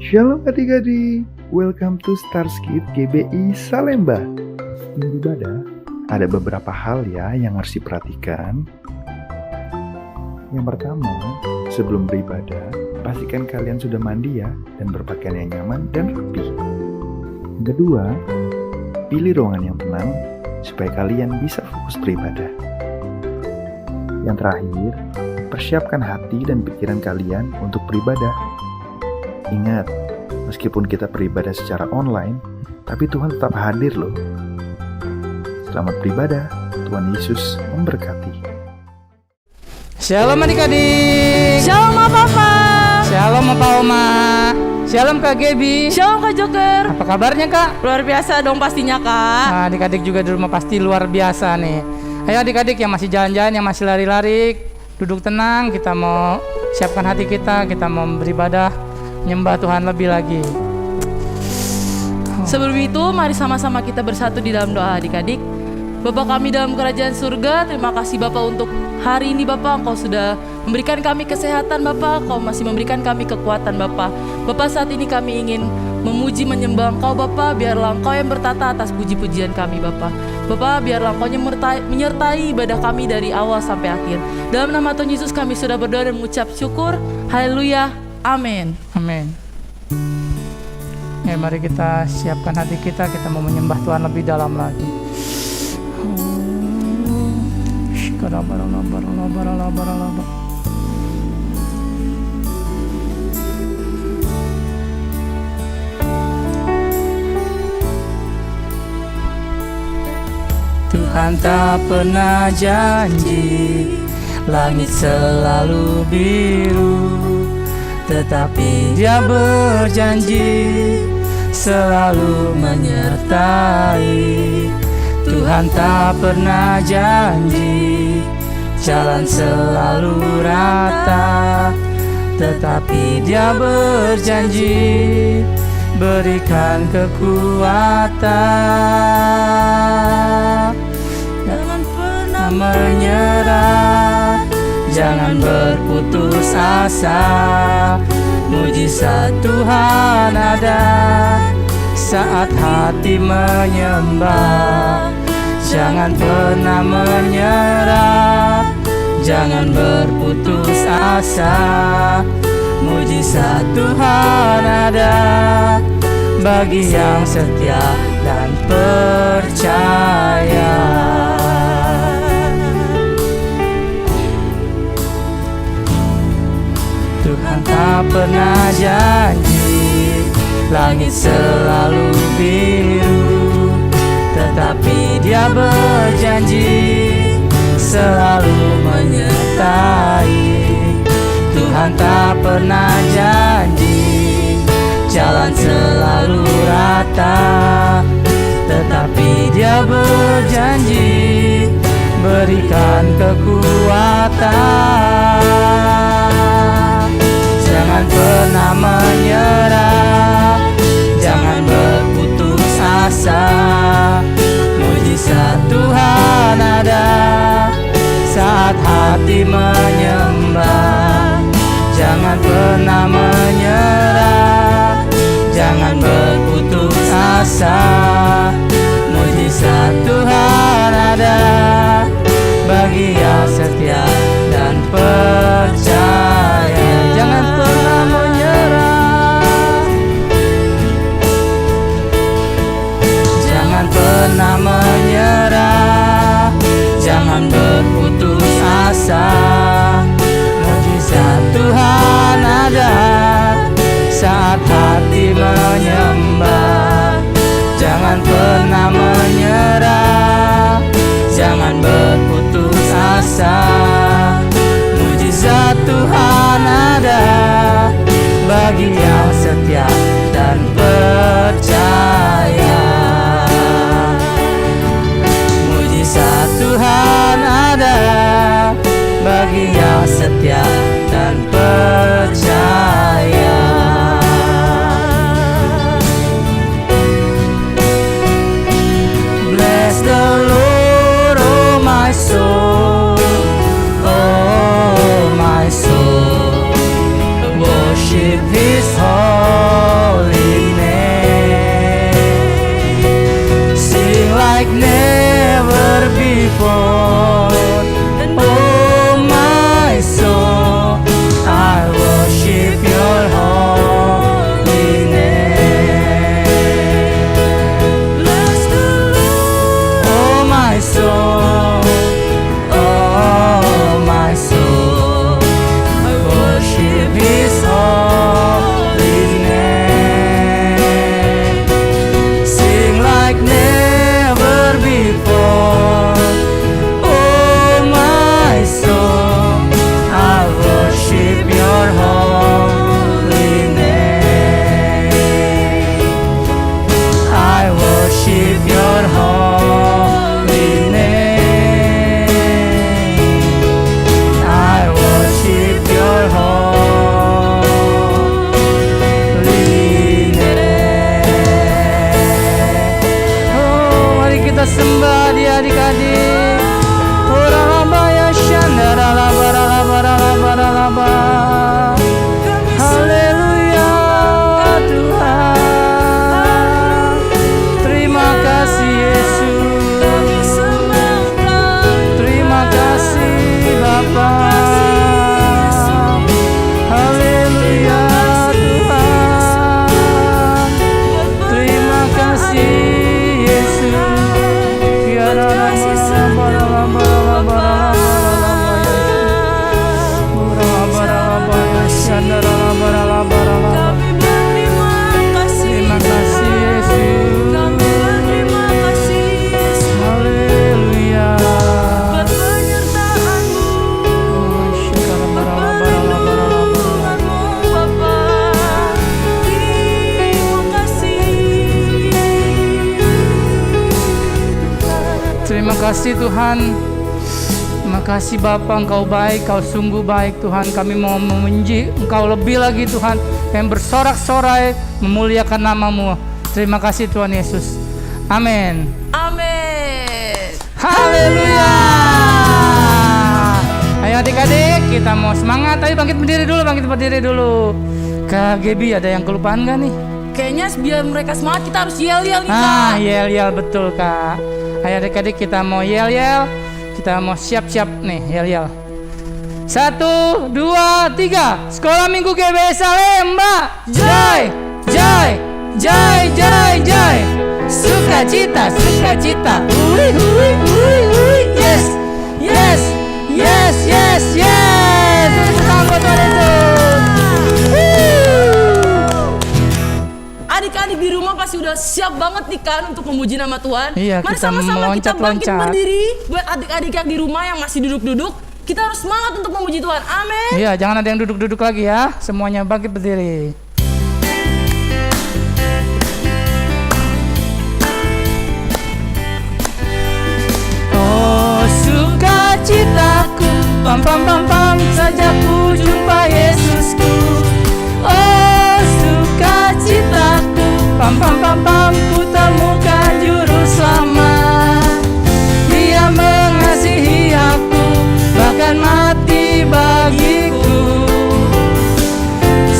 Shalom adik-adik, welcome to Starskid GBI Salemba. Sebelum ibadah, ada beberapa hal ya yang harus diperhatikan. Yang pertama, sebelum beribadah, pastikan kalian sudah mandi ya dan berpakaian yang nyaman dan rapi. Yang kedua, pilih ruangan yang tenang supaya kalian bisa fokus beribadah. Yang terakhir, persiapkan hati dan pikiran kalian untuk beribadah. Ingat, meskipun kita beribadah secara online, tapi Tuhan tetap hadir loh. Selamat beribadah, Tuhan Yesus memberkati. Shalom adik-adik. Shalom Papa. Shalom Opa Oma. Shalom Kak Gebi. Shalom Kak Joker. Apa kabarnya Kak? Luar biasa dong pastinya Kak. Nah, adik-adik juga di rumah pasti luar biasa nih. Ayo adik-adik yang masih jalan-jalan, yang masih lari-lari, duduk tenang. Kita mau siapkan hati kita mau beribadah, nyembah Tuhan lebih lagi. Sebelum itu mari sama-sama kita bersatu di dalam doa adik-adik. Bapa kami dalam kerajaan surga, terima kasih Bapa untuk hari ini Bapa. Engkau sudah memberikan kami kesehatan Bapa, Engkau masih memberikan kami kekuatan Bapa. Bapa, saat ini kami ingin memuji menyembah Engkau Bapa. Biarlah Engkau yang bertata atas puji-pujian kami Bapa. Bapa, biarlah Engkau menyertai ibadah kami dari awal sampai akhir. Dalam nama Tuhan Yesus kami sudah berdoa dan mengucap syukur. Haleluya. Amin. Amin. Ya, mari kita siapkan hati kita mau menyembah Tuhan lebih dalam lagi. Tuhan tak pernah janji langit selalu biru, tetapi Dia berjanji selalu menyertai. Tuhan tak pernah janji jalan selalu rata, tetapi Dia berjanji berikan kekuatan. Jangan pernah menyerah, jangan berputus asa. Mujizat Tuhan ada saat hati menyembah. Jangan pernah menyerah, jangan berputus asa. Mujizat Tuhan ada bagi yang setia dan percaya. Tuhan tak pernah janji langit selalu biru, tetapi Dia berjanji selalu menyertai. Tuhan tak pernah janji jalan selalu rata, tetapi Dia berjanji berikan kekuatan. Jangan pernah menyerah, jangan berputus asa. Mujizat Tuhan ada saat hati menyembah. Jangan pernah menyerah, jangan berputus asa. Mujizat Tuhan ada bagi yang setia dan percaya. His holy name. Sing like never before. Oh my soul, I worship your holy name. Bless the Lord. Oh my soul, oh my soul, I worship His holy name. Sing like never before. Oh my soul, I worship your holy name. I worship your holy name. I worship your holy name. Oh, mari kita sembah Dia adik-adik. Oralaba ya shandaralaba ralaba ralaba ralaba. Haleluya Tuhan. Terima kasih Yesus. Terima kasih Bapa. Haleluya Tuhan. Terima kasih Yesus. Biar terima kasih Yesus. Haleluya. Terima kasih Tuhan. Terima kasih Bapa, Engkau baik, Engkau sungguh baik Tuhan. Kami mau memuji Engkau lebih lagi Tuhan, yang bersorak-sorai memuliakan nama-Mu. Terima kasih Tuhan Yesus. Amin. Amin. Haleluya. Ayo adik-adik, kita mau semangat. Ayo bangkit berdiri dulu, Kak Gebi, ada yang kelupaan gak nih? Kayaknya biar mereka semangat kita harus yel-yel nih, Kak. Ah, yel-yel betul Kak. Ayo adik-adik, kita mau yel-yel. Kita mau siap-siap nih, yel-yel. 1, 2, 3. Sekolah Minggu GBI Salemba. Jai, jai, jai, jai, jai. Sukacita, sukacita. Hui, hui, hui, hui. Yes, yes, yes, yes, yes. Tepuk tangan buat Tuhan Yesus. Adik-adik di rumah pasti udah siap banget nih kan untuk memuji nama Tuhan. Iya, Mari kita sama-sama kita bangkit meloncat-loncat. berdiri. Buat adik-adik yang di rumah yang masih duduk-duduk, kita harus semangat untuk memuji Tuhan. Amin. Iya, jangan ada yang duduk-duduk lagi ya. Semuanya bangkit berdiri. Oh, sukacitaku, pam pam pam pam, saja ku jumpa Yesusku. Oh, sukacitaku, pam pam pam pam, ku temukan juru selamat. Dia mengasihi aku, bahkan mati bagiku.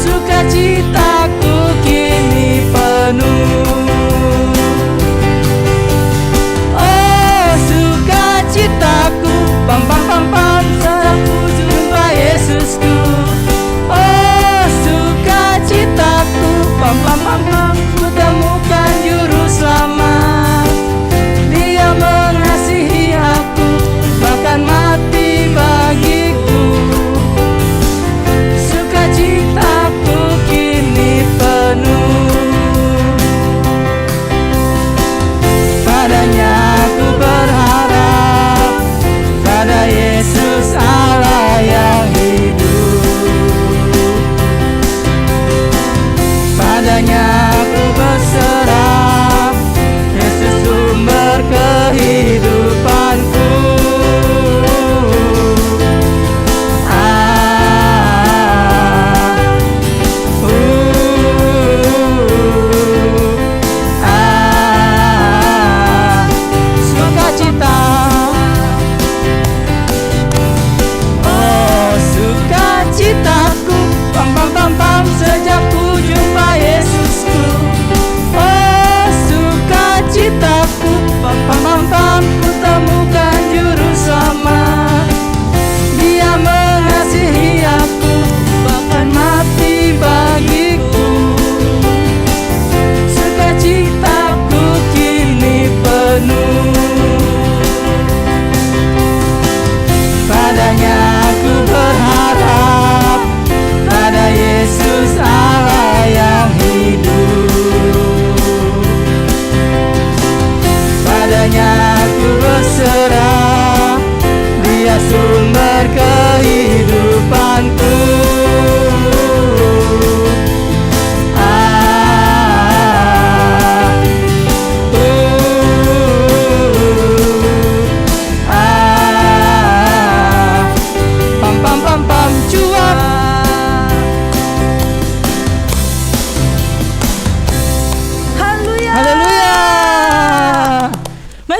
Sukacitaku kini penuh. Oh, sukacitaku, pam pam pam pam, saat ku jumpa Yesusku. Oh,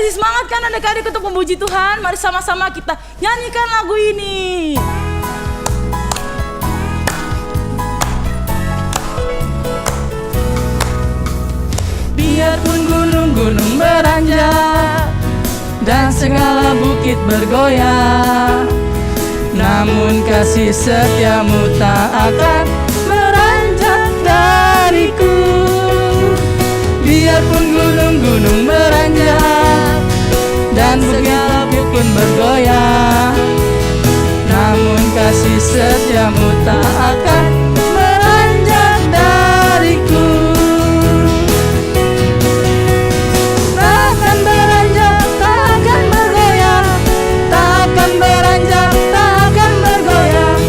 Masih semangat kan adik-adik untuk memuji Tuhan? Mari sama-sama kita nyanyikan lagu ini. Biarpun gunung-gunung beranjak dan segala bukit bergoyang, namun kasih setiamu tak akan beranjak dariku. Biarpun gunung-gunung beranjak dan segala bukit pun bergoyang, namun kasih setiamu tak akan beranjak dariku. Takkan beranjak, takkan bergoyang, takkan beranjak, takkan bergoyang.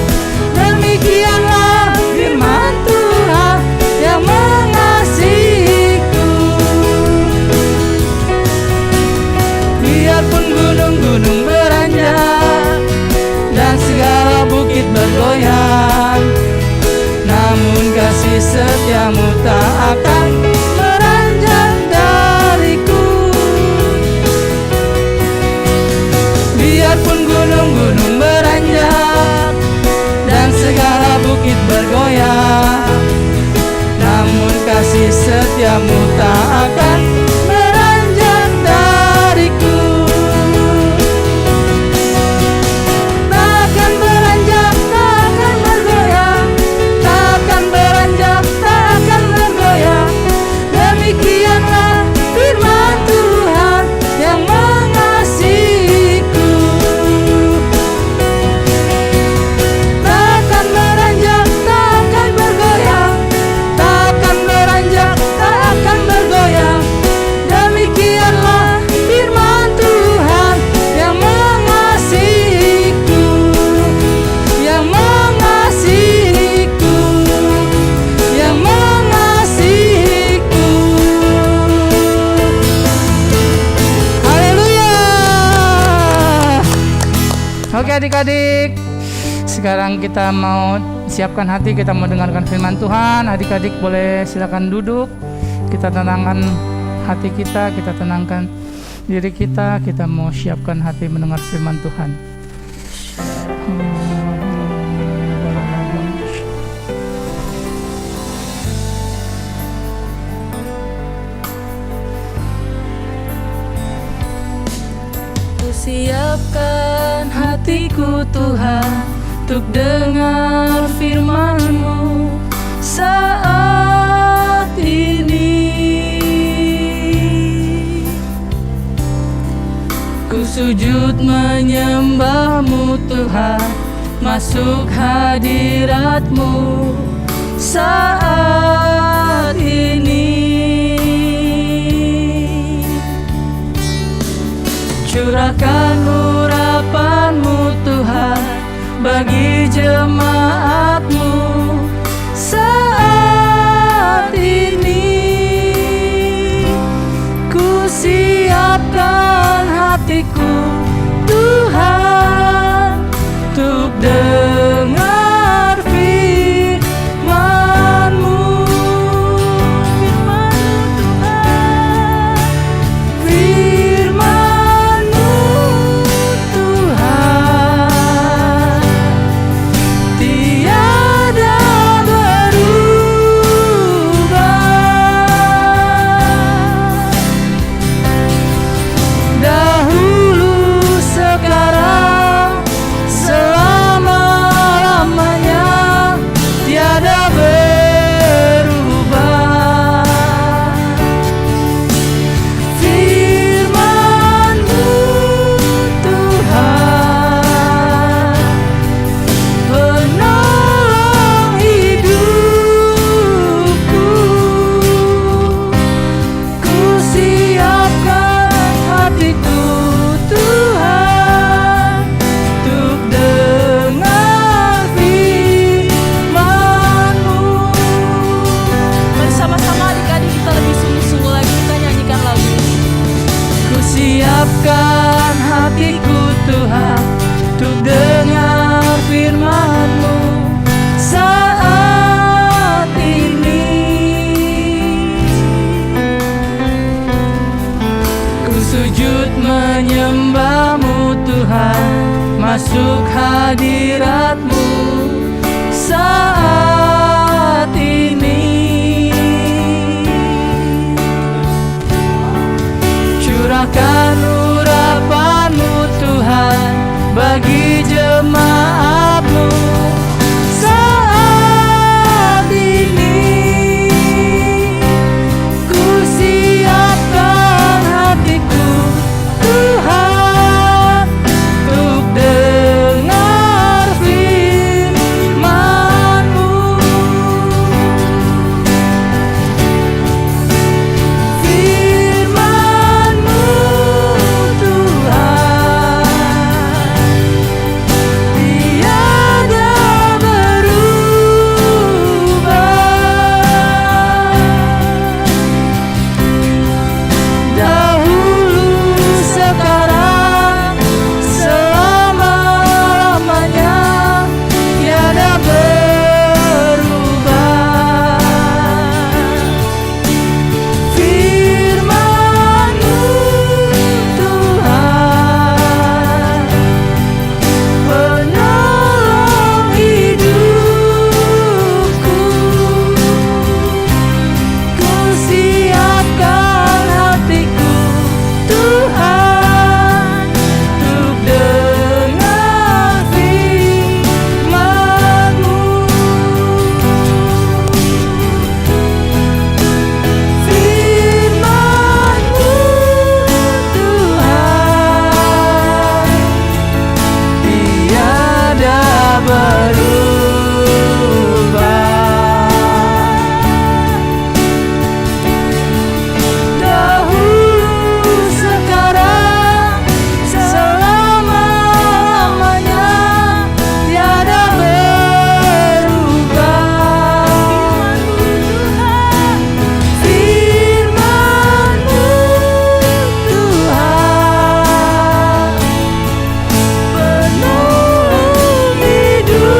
Demikianlah firman Tuhan yang mengasihiku. Biarpun gunung-gunung beranjak dan segala bukit bergoyang, namun kasih setiamu tak akan beranjak dariku. Biarpun gunung-gunung beranjak dan segala bukit bergoyang, namun kasih setiamu tak akan beranjak dariku. Takkan beranjak, takkan bergoyang, takkan beranjak, takkan bergoyang. Demikianlah firman Tuhan yang mengasihiku. Takkan beranjak, takkan bergoyang, takkan beranjak, takkan bergoyang. Demikianlah firman Tuhan yang mengasihiku, yang mengasihiku, yang mengasihiku. Haleluya. Oke adik-adik, sekarang kita mau siapkan hati, kita mau dengarkan firman Tuhan. Adik-adik boleh silakan duduk. Kita tenangkan hati kita tenangkan diri kita mau siapkan hati mendengar firman Tuhan. Ku siapkan hatiku Tuhan untuk dengar firman-Mu saat ini. Ku sujud menyembah-Mu Tuhan, masuk hadirat-Mu saat ini. Curahkan urapan-Mu Tuhan bagi jemaat-Mu saat ini. Ku siapkan hatiku Tuhan untuk dengar firman-Mu. Firman-Mu Tuhan, tiada berubah. Dahulu, sekarang, selama-lamanya, tiada berubah. Firman-Mu Tuhan, penolong hidupku. Ku siapkan hatiku Tuhan untuk dengar firman-Mu. Bersama-sama adik-adik kita lebih sungguh-sungguh lagi kita nyanyikan lagu ini. Ku siapkan hatiku Tuhan untuk dengar firman-Mu saat ini. Ku sujud menyembah-Mu Tuhan, masuk hadirat-Mu saat ini. Curahkan urapan-Mu Tuhan bagi jemaat-Mu saat ini. Ku siapkan hatiku Tuhan untuk dengar firman-Mu. Firman-Mu Tuhan tiada berubah. Dahulu, sekarang, selama-lamanya tiada berubah. Firman-Mu Tuhan, penolong hidupku. Ku siapkan hatiku Tuhan untuk dengar firman-Mu. Firman-Mu Tuhan tiada berubah. Dahulu, sekarang, selama-lamanya tiada berubah. Firman-Mu Tuhan, penolong hidupku.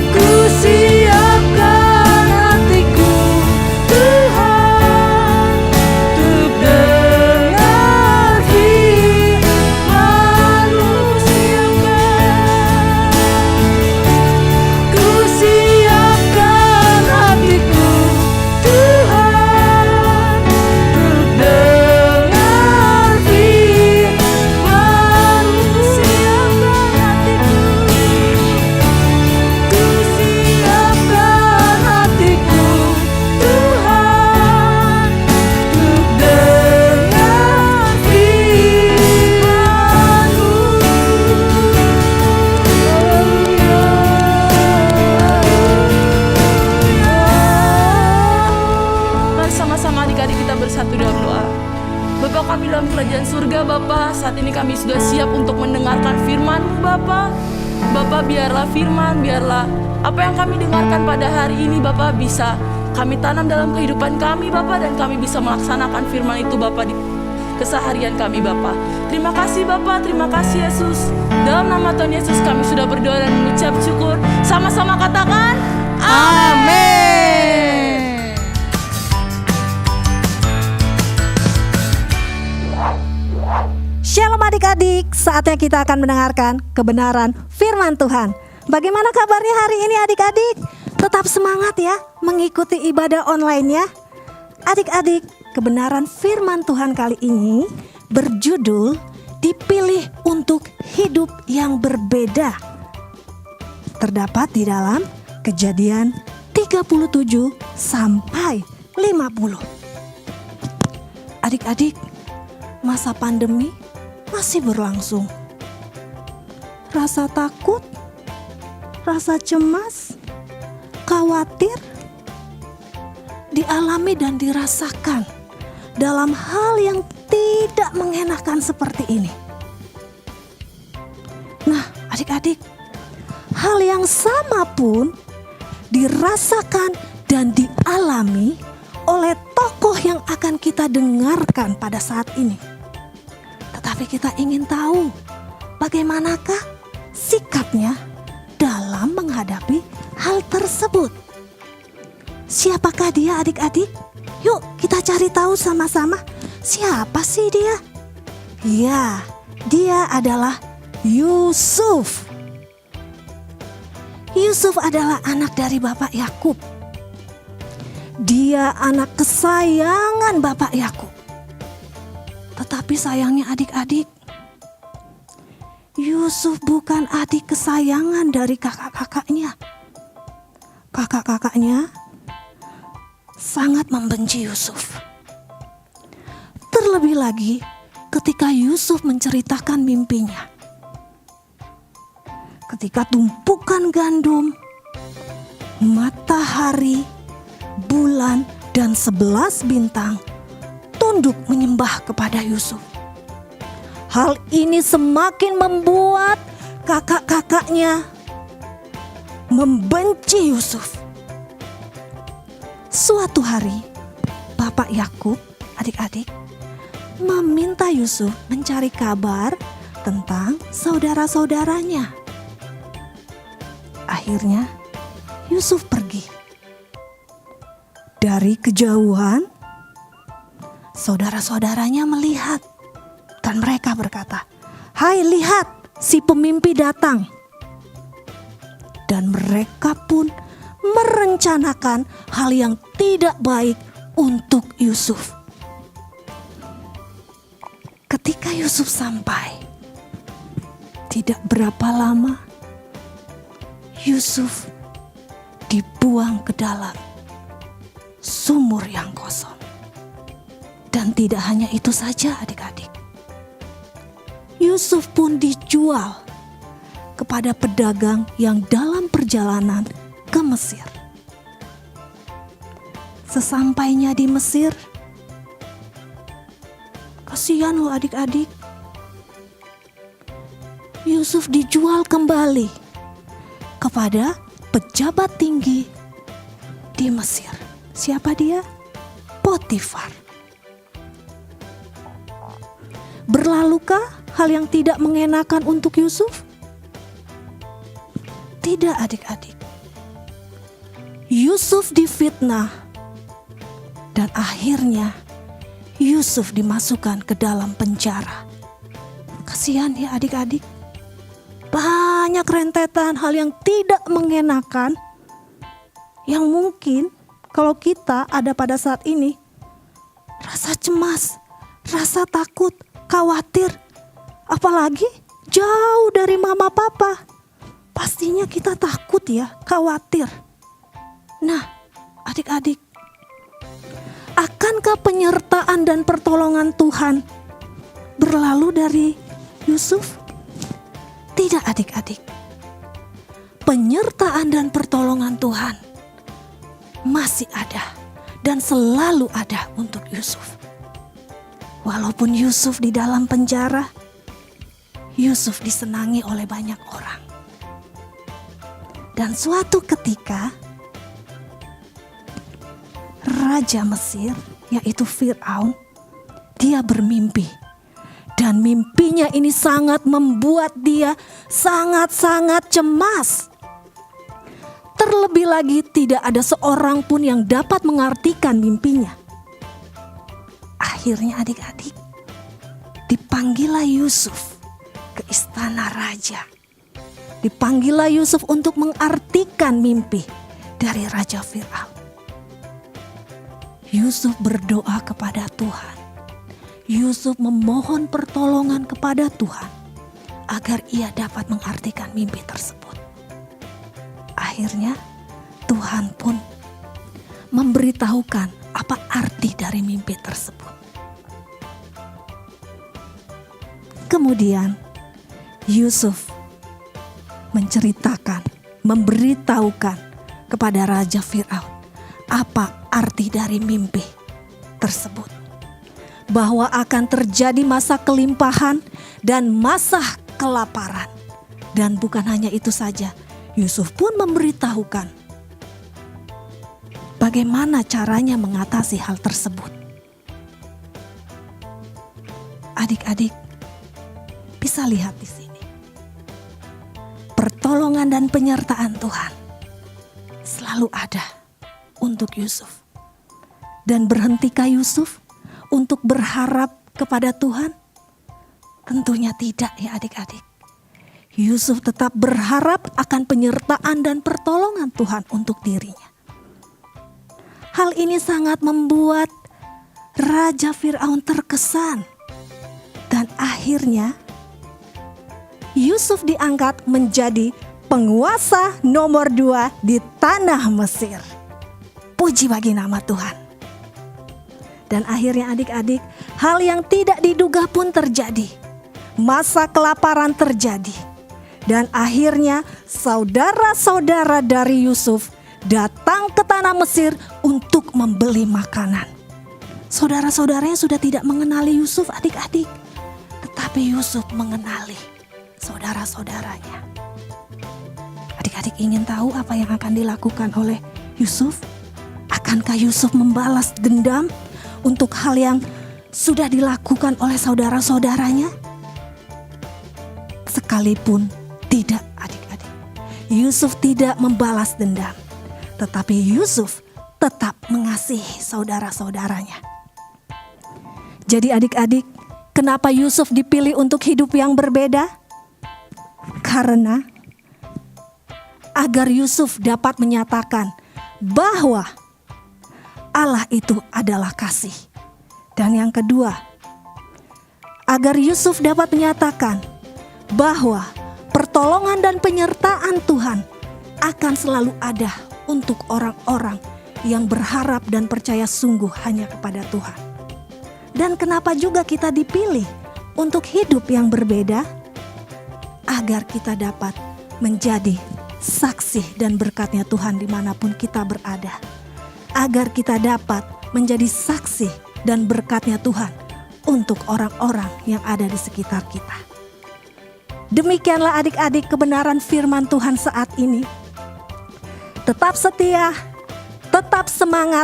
Ku siapkan hatiku Tuhan untuk dengar firman-Mu. Ku siapkan hatiku Tuhan untuk dengar firman-Mu. Ku siapkan hatiku Tuhan untuk dengar firman-Mu. Mari sama-sama adik-adik kita bersatu dalam doa. Bapa kami dalam kerajaan surga, Bapa, saat ini kami sudah siap untuk mendengarkan firman-Mu, Bapa. Bapa, biarlah firman, biarlah apa yang kami dengarkan pada hari ini, Bapa, bisa kami tanam dalam kehidupan kami, Bapa, dan kami bisa melaksanakan firman itu, Bapa, di keseharian kami, Bapa. Terima kasih, Bapa, terima kasih, Yesus. Dalam nama Tuhan Yesus kami sudah berdoa dan mengucap syukur. Sama-sama katakan, Amin. Shalom adik-adik, saatnya kita akan mendengarkan kebenaran firman Tuhan. Bagaimana kabarnya hari ini adik-adik? Tetap semangat ya mengikuti ibadah online-nya. Adik-adik, kebenaran firman Tuhan kali ini berjudul Dipilih untuk Hidup yang Berbeda. Terdapat di dalam Kejadian 37 sampai 50. Adik-adik, masa pandemi masih berlangsung. Rasa takut, rasa cemas, khawatir dialami dan dirasakan dalam hal yang tidak mengenakan seperti ini. Nah, adik-adik, hal yang sama pun dirasakan dan dialami oleh tokoh yang akan kita dengarkan pada saat ini. Tetapi kita ingin tahu bagaimanakah sikapnya dalam menghadapi hal tersebut. Siapakah dia adik-adik? Yuk kita cari tahu sama-sama, siapa sih dia? Ya, dia adalah Yusuf. Yusuf adalah anak dari Bapak Yakub. Dia anak kesayangan Bapak Yakub. Tetapi sayangnya adik-adik, Yusuf bukan adik kesayangan dari kakak-kakaknya. Kakak-kakaknya sangat membenci Yusuf. Terlebih lagi ketika Yusuf menceritakan mimpinya. Ketika tumpukan gandum, matahari, bulan, dan 11 bintang tunduk menyembah kepada Yusuf. Hal ini semakin membuat kakak-kakaknya membenci Yusuf. Suatu hari, Bapak Yakub, adik-adik, meminta Yusuf mencari kabar tentang saudara-saudaranya. Akhirnya, Yusuf pergi. Dari kejauhan, saudara-saudaranya melihat dan mereka berkata, "Hai, lihat, si pemimpi datang." Dan mereka pun merencanakan hal yang tidak baik untuk Yusuf. Ketika Yusuf sampai, tidak berapa lama Yusuf dibuang ke dalam sumur yang kosong. Dan tidak hanya itu saja adik-adik. Yusuf pun dijual kepada pedagang yang dalam perjalanan ke Mesir. Sesampainya di Mesir, kasihan loh adik-adik, Yusuf dijual kembali kepada pejabat tinggi di Mesir. Siapa dia? Potifar. Berlalukah hal yang tidak mengenakan untuk Yusuf? Tidak adik-adik. Yusuf difitnah dan akhirnya Yusuf dimasukkan ke dalam penjara. Kasihan ya adik-adik. Banyak rentetan hal yang tidak mengenakan yang mungkin kalau kita ada pada saat ini, rasa cemas, rasa takut, khawatir, apalagi jauh dari mama papa. Pastinya kita takut ya, khawatir. Nah, adik-adik, akankah penyertaan dan pertolongan Tuhan berlalu dari Yusuf? Tidak adik-adik. Penyertaan dan pertolongan Tuhan masih ada dan selalu ada untuk Yusuf. Walaupun Yusuf di dalam penjara, Yusuf disenangi oleh banyak orang. Dan suatu ketika, Raja Mesir, yaitu Fir'aun, dia bermimpi. Dan mimpinya ini sangat membuat dia sangat-sangat cemas. Terlebih lagi tidak ada seorang pun yang dapat mengartikan mimpinya. Akhirnya adik-adik, dipanggillah Yusuf ke istana raja. Dipanggillah Yusuf untuk mengartikan mimpi dari Raja Fir'aun. Yusuf berdoa kepada Tuhan. Yusuf memohon pertolongan kepada Tuhan agar ia dapat mengartikan mimpi tersebut. Akhirnya Tuhan pun memberitahukan apa arti dari mimpi tersebut. Kemudian Yusuf menceritakan, memberitahukan kepada Raja Fir'aun apa arti dari mimpi tersebut. Bahwa akan terjadi masa kelimpahan dan masa kelaparan. Dan bukan hanya itu saja, Yusuf pun memberitahukan bagaimana caranya mengatasi hal tersebut. Adik-adik bisa lihat di sini. Pertolongan dan penyertaan Tuhan selalu ada untuk Yusuf. Dan berhentikah Yusuf untuk berharap kepada Tuhan? Tentunya tidak ya adik-adik. Yusuf tetap berharap akan penyertaan dan pertolongan Tuhan untuk dirinya. Hal ini sangat membuat Raja Firaun terkesan. Dan akhirnya Yusuf diangkat menjadi penguasa nomor 2 di tanah Mesir. Puji bagi nama Tuhan. Dan akhirnya adik-adik, hal yang tidak diduga pun terjadi. Masa kelaparan terjadi. Dan akhirnya saudara-saudara dari Yusuf datang ke tanah Mesir untuk membeli makanan. Saudara-saudaranya sudah tidak mengenali Yusuf adik-adik. Tetapi Yusuf mengenali saudara-saudaranya. Adik-adik ingin tahu apa yang akan dilakukan oleh Yusuf? Akankah Yusuf membalas dendam untuk hal yang sudah dilakukan oleh saudara-saudaranya? Sekalipun tidak adik-adik. Yusuf tidak membalas dendam. Tetapi Yusuf tetap mengasihi saudara-saudaranya. Jadi adik-adik, kenapa Yusuf dipilih untuk hidup yang berbeda? Karena agar Yusuf dapat menyatakan bahwa Allah itu adalah kasih. Dan yang kedua, agar Yusuf dapat menyatakan bahwa pertolongan dan penyertaan Tuhan akan selalu ada untuk orang-orang yang berharap dan percaya sungguh hanya kepada Tuhan. Dan kenapa juga kita dipilih untuk hidup yang berbeda? Agar kita dapat menjadi saksi dan berkatnya Tuhan dimanapun kita berada. Agar kita dapat menjadi saksi dan berkatnya Tuhan untuk orang-orang yang ada di sekitar kita. Demikianlah adik-adik kebenaran firman Tuhan saat ini. Tetap setia, tetap semangat.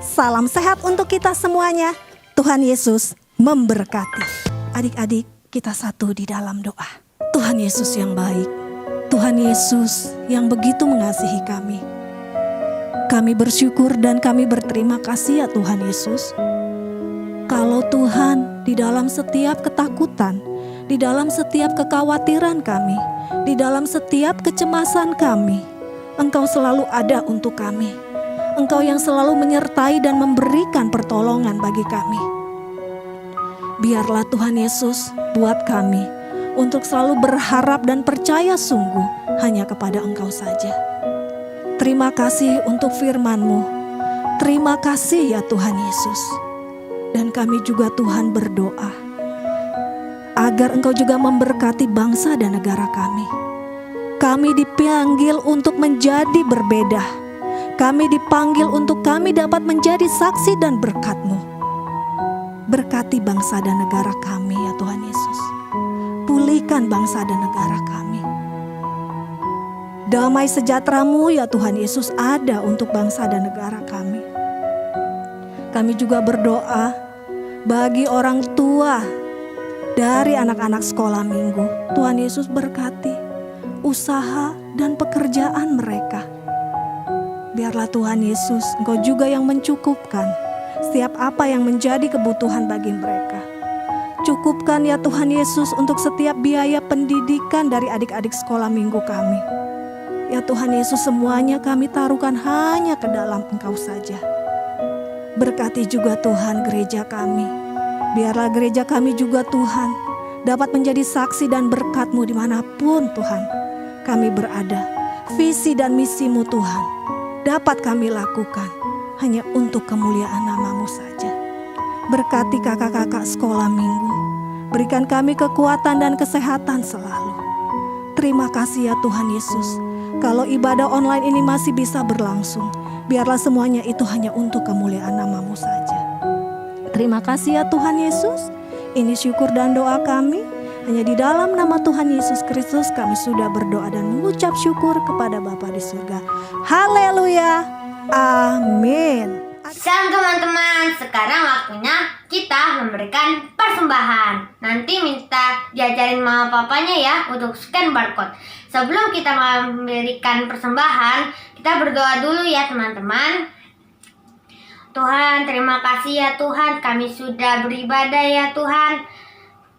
Salam sehat untuk kita semuanya. Tuhan Yesus memberkati. Adik-adik, kita satu di dalam doa. Tuhan Yesus yang baik, Tuhan Yesus yang begitu mengasihi kami. Kami bersyukur dan kami berterima kasih ya Tuhan Yesus. Kalau Tuhan di dalam setiap ketakutan, di dalam setiap kekhawatiran kami, di dalam setiap kecemasan kami, Engkau selalu ada untuk kami. Engkau yang selalu menyertai dan memberikan pertolongan bagi kami. Biarlah Tuhan Yesus buat kami untuk selalu berharap dan percaya sungguh hanya kepada Engkau saja. Terima kasih untuk firman-Mu. Terima kasih ya Tuhan Yesus. Dan kami juga Tuhan berdoa agar Engkau juga memberkati bangsa dan negara kami. Kami dipanggil untuk menjadi berbeda. Kami dipanggil untuk kami dapat menjadi saksi dan berkat-Mu. Berkati bangsa dan negara kami ya Tuhan Yesus. Pulihkan bangsa dan negara kami. Damai sejahtera-Mu ya Tuhan Yesus ada untuk bangsa dan negara kami. Kami juga berdoa bagi orang tua dari anak-anak sekolah minggu. Tuhan Yesus berkati usaha dan pekerjaan mereka. Biarlah Tuhan Yesus, Engkau juga yang mencukupkan setiap apa yang menjadi kebutuhan bagi mereka. Cukupkan ya Tuhan Yesus untuk setiap biaya pendidikan dari adik-adik sekolah minggu kami. Ya Tuhan Yesus, semuanya kami taruhkan hanya ke dalam Engkau saja. Berkati juga Tuhan gereja kami. Biarlah gereja kami juga Tuhan dapat menjadi saksi dan berkat-Mu dimanapun Tuhan kami berada. Visi dan misi-Mu Tuhan dapat kami lakukan hanya untuk kemuliaan nama-Mu saja. Berkati kakak-kakak sekolah minggu. Berikan kami kekuatan dan kesehatan selalu. Terima kasih ya Tuhan Yesus. Kalau ibadah online ini masih bisa berlangsung, biarlah semuanya itu hanya untuk kemuliaan nama-Mu saja. Terima kasih ya Tuhan Yesus. Ini syukur dan doa kami. Hanya di dalam nama Tuhan Yesus Kristus kami sudah berdoa dan mengucap syukur kepada Bapa di surga. Haleluya. Amin. Shalom teman-teman, sekarang waktunya kita memberikan persembahan. Nanti minta diajarin mama papanya ya untuk scan barcode. Sebelum kita memberikan persembahan, kita berdoa dulu ya teman-teman. Tuhan, terima kasih ya Tuhan, kami sudah beribadah ya Tuhan.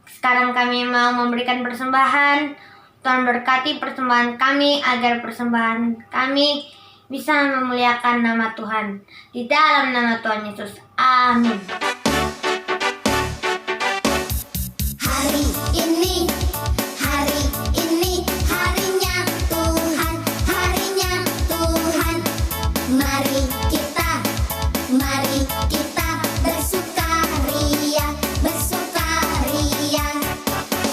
Sekarang kami mau memberikan persembahan. Tuhan berkati persembahan kami agar persembahan kami bisa memuliakan nama Tuhan. Di dalam nama Tuhan Yesus. Amin. Hari ini harinya Tuhan, harinya Tuhan. Mari kita bersukaria, bersukaria.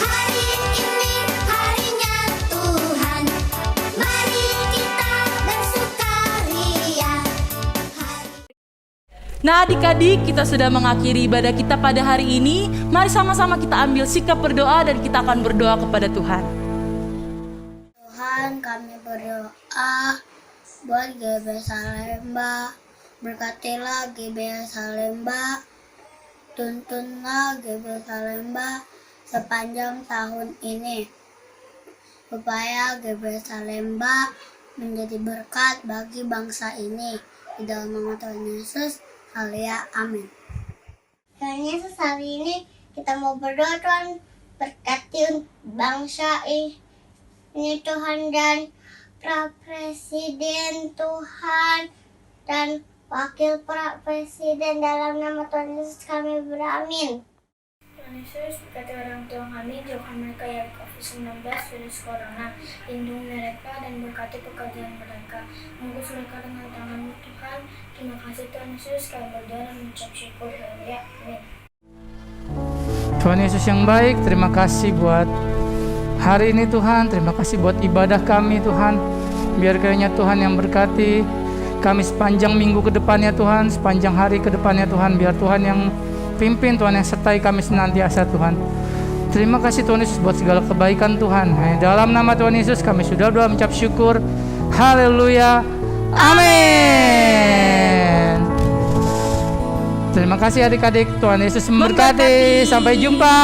Hari ini harinya Tuhan, mari kita bersukaria. Nah adik-adik, kita sudah mengakhiri ibadah kita pada hari ini. Mari sama-sama kita ambil sikap berdoa dan kita akan berdoa kepada Tuhan. Tuhan, kami berdoa buat GB Salemba. Berkatilah GB Salemba, tuntunlah GB Salemba sepanjang tahun ini, supaya GB Salemba menjadi berkat bagi bangsa ini. Di dalam nama Tuhan Yesus, haleluya, amin. Tuhan Yesus, hari ini kita mau berdoa, Tuhan berkati bangsa ini Tuhan, dan Presiden Tuhan, dan Wakil Presiden, dalam nama Tuhan Yesus kami beramin. Tuhan Yesus, berkati orang tua kami, jauhkan mereka dari COVID-19 virus corona, lindungi mereka dan berkati pekerjaan mereka. Bungkus mereka dengan tangan-Mu Tuhan. Terima kasih Tuhan Yesus, kami berdoa dan mengucap syukur. Haleluya, amin. Tuhan Yesus yang baik, terima kasih buat hari ini Tuhan. Terima kasih buat ibadah kami Tuhan. Biar kiranya Tuhan yang berkati kami sepanjang minggu ke depannya Tuhan, sepanjang hari ke depannya Tuhan. Biar Tuhan yang pimpin, Tuhan yang sertai kami senantiasa Tuhan. Terima kasih Tuhan Yesus buat segala kebaikan Tuhan. Dalam nama Tuhan Yesus kami sudah doa mengucap syukur. Haleluya, amin. Terima kasih adik-adik, Tuhan Yesus memberkati. Sampai jumpa.